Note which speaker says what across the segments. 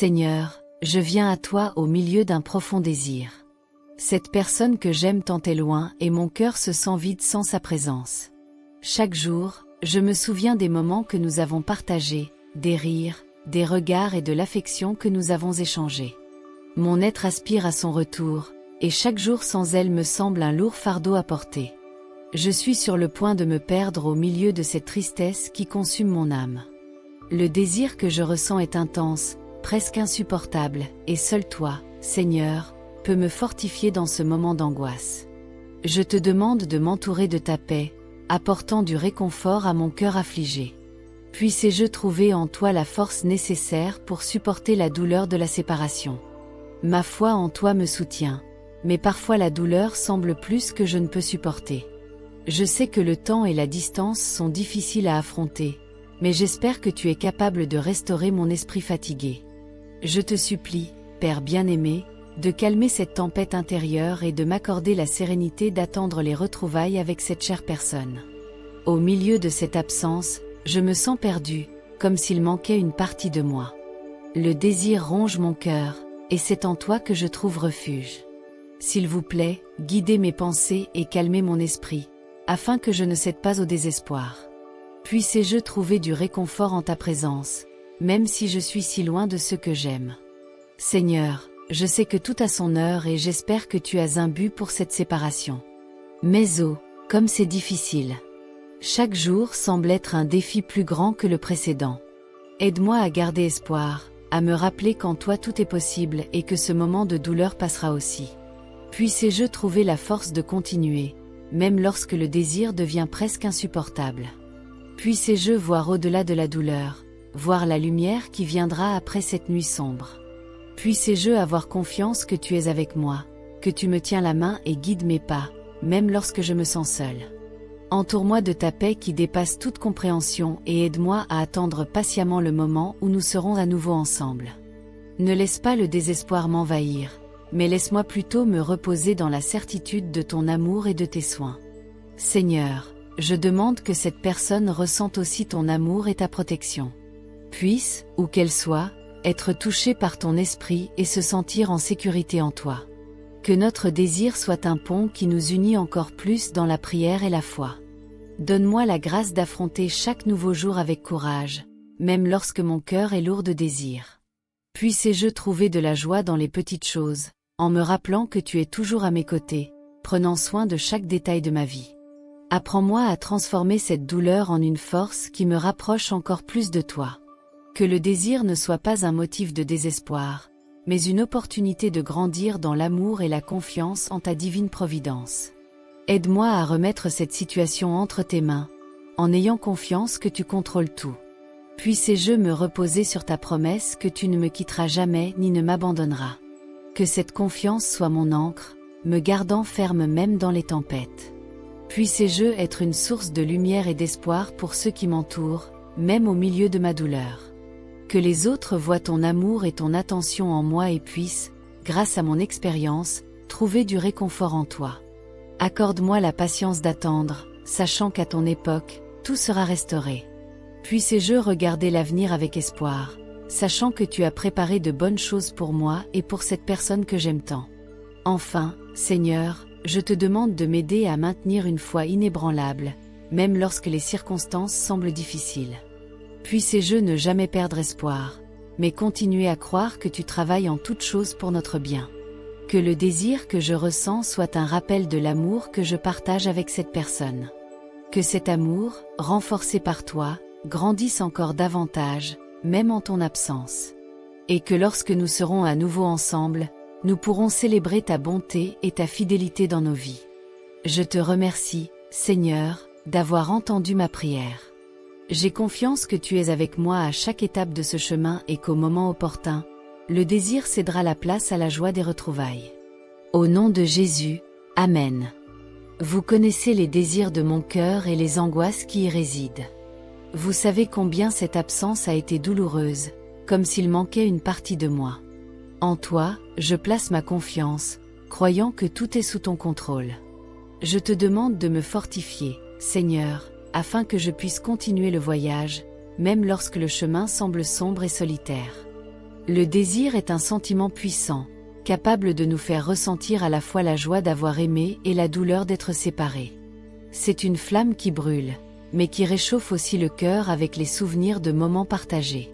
Speaker 1: Seigneur, je viens à toi au milieu d'un profond désir. Cette personne que j'aime tant est loin et mon cœur se sent vide sans sa présence. Chaque jour, je me souviens des moments que nous avons partagés, des rires, des regards et de l'affection que nous avons échangés. Mon être aspire à son retour, et chaque jour sans elle me semble un lourd fardeau à porter. Je suis sur le point de me perdre au milieu de cette tristesse qui consume mon âme. Le désir que je ressens est intense, presque insupportable, et seul toi, Seigneur, peux me fortifier dans ce moment d'angoisse. Je te demande de m'entourer de ta paix, apportant du réconfort à mon cœur affligé. Puisse-je trouver en toi la force nécessaire pour supporter la douleur de la séparation. Ma foi en toi me soutient, mais parfois la douleur semble plus que je ne peux supporter. Je sais que le temps et la distance sont difficiles à affronter, mais j'espère que tu es capable de restaurer mon esprit fatigué. Je te supplie, Père bien-aimé, de calmer cette tempête intérieure et de m'accorder la sérénité d'attendre les retrouvailles avec cette chère personne. Au milieu de cette absence, je me sens perdu, comme s'il manquait une partie de moi. Le désir ronge mon cœur, et c'est en toi que je trouve refuge. S'il vous plaît, guidez mes pensées et calmez mon esprit, afin que je ne cède pas au désespoir. Puisse-je trouver du réconfort en ta présence, même si je suis si loin de ceux que j'aime. Seigneur, je sais que tout a son heure et j'espère que tu as un but pour cette séparation. Mais oh, comme c'est difficile. Chaque jour semble être un défi plus grand que le précédent. Aide-moi à garder espoir, à me rappeler qu'en toi tout est possible et que ce moment de douleur passera aussi. Puisse-je trouver la force de continuer, même lorsque le désir devient presque insupportable. Puisse-je voir au-delà de la douleur, voir la lumière qui viendra après cette nuit sombre. Puisse-je avoir confiance que tu es avec moi, que tu me tiens la main et guides mes pas, même lorsque je me sens seul. Entoure-moi de ta paix qui dépasse toute compréhension et aide-moi à attendre patiemment le moment où nous serons à nouveau ensemble. Ne laisse pas le désespoir m'envahir, mais laisse-moi plutôt me reposer dans la certitude de ton amour et de tes soins. Seigneur, je demande que cette personne ressente aussi ton amour et ta protection. Puisse, où qu'elle soit, être touchée par ton esprit et se sentir en sécurité en toi. Que notre désir soit un pont qui nous unit encore plus dans la prière et la foi. Donne-moi la grâce d'affronter chaque nouveau jour avec courage, même lorsque mon cœur est lourd de désir. Puisse-je trouver de la joie dans les petites choses, en me rappelant que tu es toujours à mes côtés, prenant soin de chaque détail de ma vie. Apprends-moi à transformer cette douleur en une force qui me rapproche encore plus de toi. Que le désir ne soit pas un motif de désespoir, mais une opportunité de grandir dans l'amour et la confiance en ta divine providence. Aide-moi à remettre cette situation entre tes mains, en ayant confiance que tu contrôles tout. Puisse-je me reposer sur ta promesse que tu ne me quitteras jamais ni ne m'abandonneras. Que cette confiance soit mon ancre, me gardant ferme même dans les tempêtes. Puisse-je être une source de lumière et d'espoir pour ceux qui m'entourent, même au milieu de ma douleur. Que les autres voient ton amour et ton attention en moi et puissent, grâce à mon expérience, trouver du réconfort en toi. Accorde-moi la patience d'attendre, sachant qu'à ton époque, tout sera restauré. Puisse-je regarder l'avenir avec espoir, sachant que tu as préparé de bonnes choses pour moi et pour cette personne que j'aime tant. Enfin, Seigneur, je te demande de m'aider à maintenir une foi inébranlable, même lorsque les circonstances semblent difficiles. Puisse-je ne jamais perdre espoir, mais continuer à croire que tu travailles en toutes choses pour notre bien. Que le désir que je ressens soit un rappel de l'amour que je partage avec cette personne. Que cet amour, renforcé par toi, grandisse encore davantage, même en ton absence. Et que lorsque nous serons à nouveau ensemble, nous pourrons célébrer ta bonté et ta fidélité dans nos vies. Je te remercie, Seigneur, d'avoir entendu ma prière. J'ai confiance que tu es avec moi à chaque étape de ce chemin et qu'au moment opportun, le désir cédera la place à la joie des retrouvailles. Au nom de Jésus, Amen. Vous connaissez les désirs de mon cœur et les angoisses qui y résident. Vous savez combien cette absence a été douloureuse, comme s'il manquait une partie de moi. En toi, je place ma confiance, croyant que tout est sous ton contrôle. Je te demande de me fortifier, Seigneur, afin que je puisse continuer le voyage, même lorsque le chemin semble sombre et solitaire. Le désir est un sentiment puissant, capable de nous faire ressentir à la fois la joie d'avoir aimé et la douleur d'être séparés. C'est une flamme qui brûle, mais qui réchauffe aussi le cœur avec les souvenirs de moments partagés.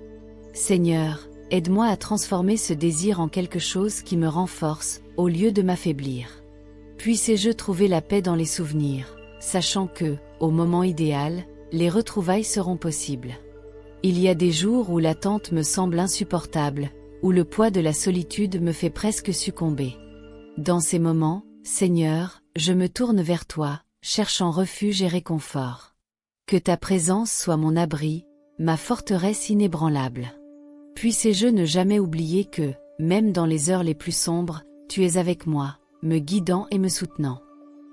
Speaker 1: Seigneur, aide-moi à transformer ce désir en quelque chose qui me renforce, au lieu de m'affaiblir. Puisse-je trouver la paix dans les souvenirs, sachant que, au moment idéal, les retrouvailles seront possibles. Il y a des jours où l'attente me semble insupportable, où le poids de la solitude me fait presque succomber. Dans ces moments, Seigneur, je me tourne vers toi, cherchant refuge et réconfort. Que ta présence soit mon abri, ma forteresse inébranlable. Puisse-je ne jamais oublier que, même dans les heures les plus sombres, tu es avec moi, me guidant et me soutenant.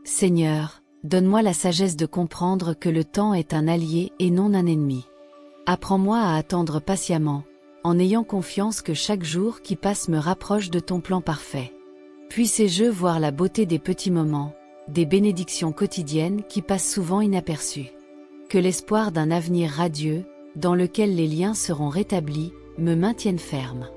Speaker 1: Seigneur, donne-moi la sagesse de comprendre que le temps est un allié et non un ennemi. Apprends-moi à attendre patiemment, en ayant confiance que chaque jour qui passe me rapproche de ton plan parfait. Puisse-je voir la beauté des petits moments, des bénédictions quotidiennes qui passent souvent inaperçues. Que l'espoir d'un avenir radieux, dans lequel les liens seront rétablis, me maintienne ferme.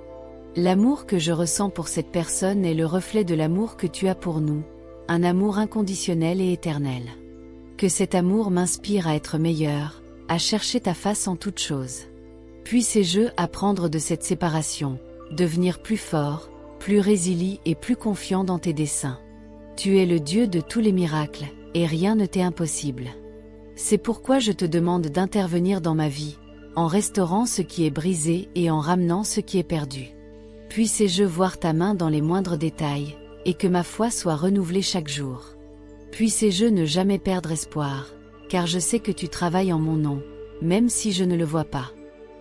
Speaker 1: L'amour que je ressens pour cette personne est le reflet de l'amour que tu as pour nous, un amour inconditionnel et éternel. Que cet amour m'inspire à être meilleur, à chercher ta face en toutes choses. Puisse-je apprendre de cette séparation, devenir plus fort, plus résilient et plus confiant dans tes desseins. Tu es le Dieu de tous les miracles, et rien ne t'est impossible. C'est pourquoi je te demande d'intervenir dans ma vie, en restaurant ce qui est brisé et en ramenant ce qui est perdu. Puisse-je voir ta main dans les moindres détails, et que ma foi soit renouvelée chaque jour. Puisse-je ne jamais perdre espoir, car je sais que tu travailles en mon nom, même si je ne le vois pas.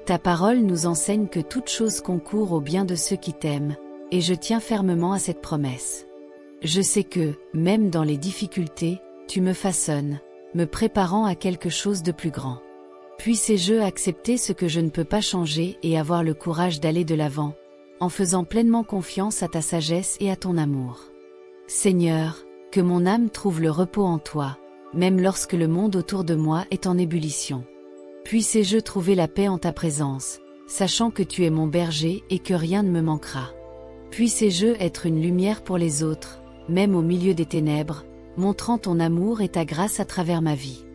Speaker 1: Ta parole nous enseigne que toute chose concourt au bien de ceux qui t'aiment, et je tiens fermement à cette promesse. Je sais que, même dans les difficultés, tu me façonnes, me préparant à quelque chose de plus grand. Puisse-je accepter ce que je ne peux pas changer et avoir le courage d'aller de l'avant, en faisant pleinement confiance à ta sagesse et à ton amour. Seigneur, que mon âme trouve le repos en toi, même lorsque le monde autour de moi est en ébullition. Puisse-je trouver la paix en ta présence, sachant que tu es mon berger et que rien ne me manquera. Puisse-je être une lumière pour les autres, même au milieu des ténèbres, montrant ton amour et ta grâce à travers ma vie.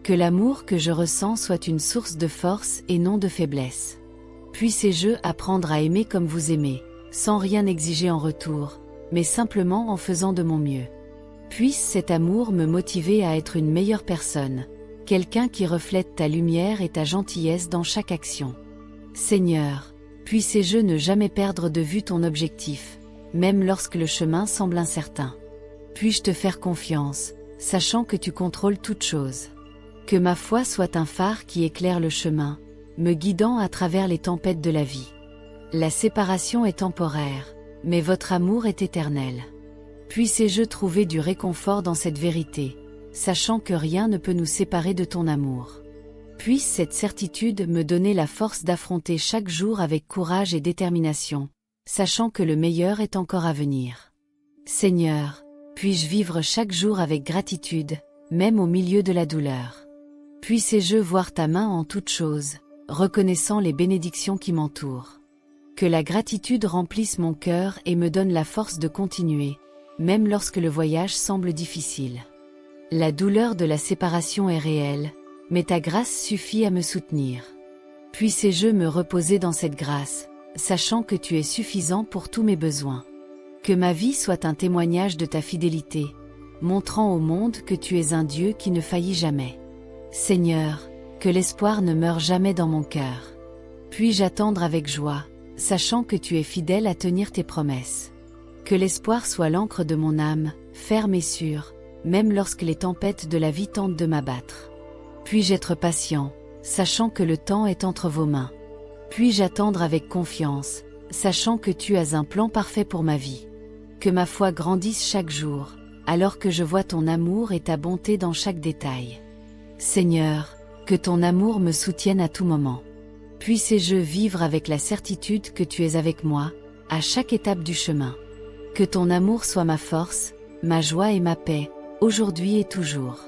Speaker 1: Que l'amour que je ressens soit une source de force et non de faiblesse. Puisse-je apprendre à aimer comme vous aimez, sans rien exiger en retour, mais simplement en faisant de mon mieux. Puisse cet amour me motiver à être une meilleure personne, quelqu'un qui reflète ta lumière et ta gentillesse dans chaque action. Seigneur, puisse-je ne jamais perdre de vue ton objectif, même lorsque le chemin semble incertain. Puis-je te faire confiance, sachant que tu contrôles toutes choses. Que ma foi soit un phare qui éclaire le chemin, me guidant à travers les tempêtes de la vie. La séparation est temporaire, mais votre amour est éternel. Puisse-je trouver du réconfort dans cette vérité, sachant que rien ne peut nous séparer de ton amour. Puisse cette certitude me donner la force d'affronter chaque jour avec courage et détermination, sachant que le meilleur est encore à venir. Seigneur, puis-je vivre chaque jour avec gratitude, même au milieu de la douleur. Puisse-je voir ta main en toutes choses, reconnaissant les bénédictions qui m'entourent. Que la gratitude remplisse mon cœur et me donne la force de continuer, même lorsque le voyage semble difficile. La douleur de la séparation est réelle, mais ta grâce suffit à me soutenir. Puisse-je me reposer dans cette grâce, sachant que tu es suffisant pour tous mes besoins. Que ma vie soit un témoignage de ta fidélité, montrant au monde que tu es un Dieu qui ne faillit jamais. Seigneur, que l'espoir ne meure jamais dans mon cœur. Puis-je attendre avec joie, sachant que tu es fidèle à tenir tes promesses. Que l'espoir soit l'encre de mon âme, ferme et sûre, même lorsque les tempêtes de la vie tentent de m'abattre. Puis-je être patient, sachant que le temps est entre vos mains. Puis-je attendre avec confiance, sachant que tu as un plan parfait pour ma vie. Que ma foi grandisse chaque jour, alors que je vois ton amour et ta bonté dans chaque détail. Seigneur, que ton amour me soutienne à tout moment. Puisse-je vivre avec la certitude que tu es avec moi, à chaque étape du chemin. Que ton amour soit ma force, ma joie et ma paix, aujourd'hui et toujours.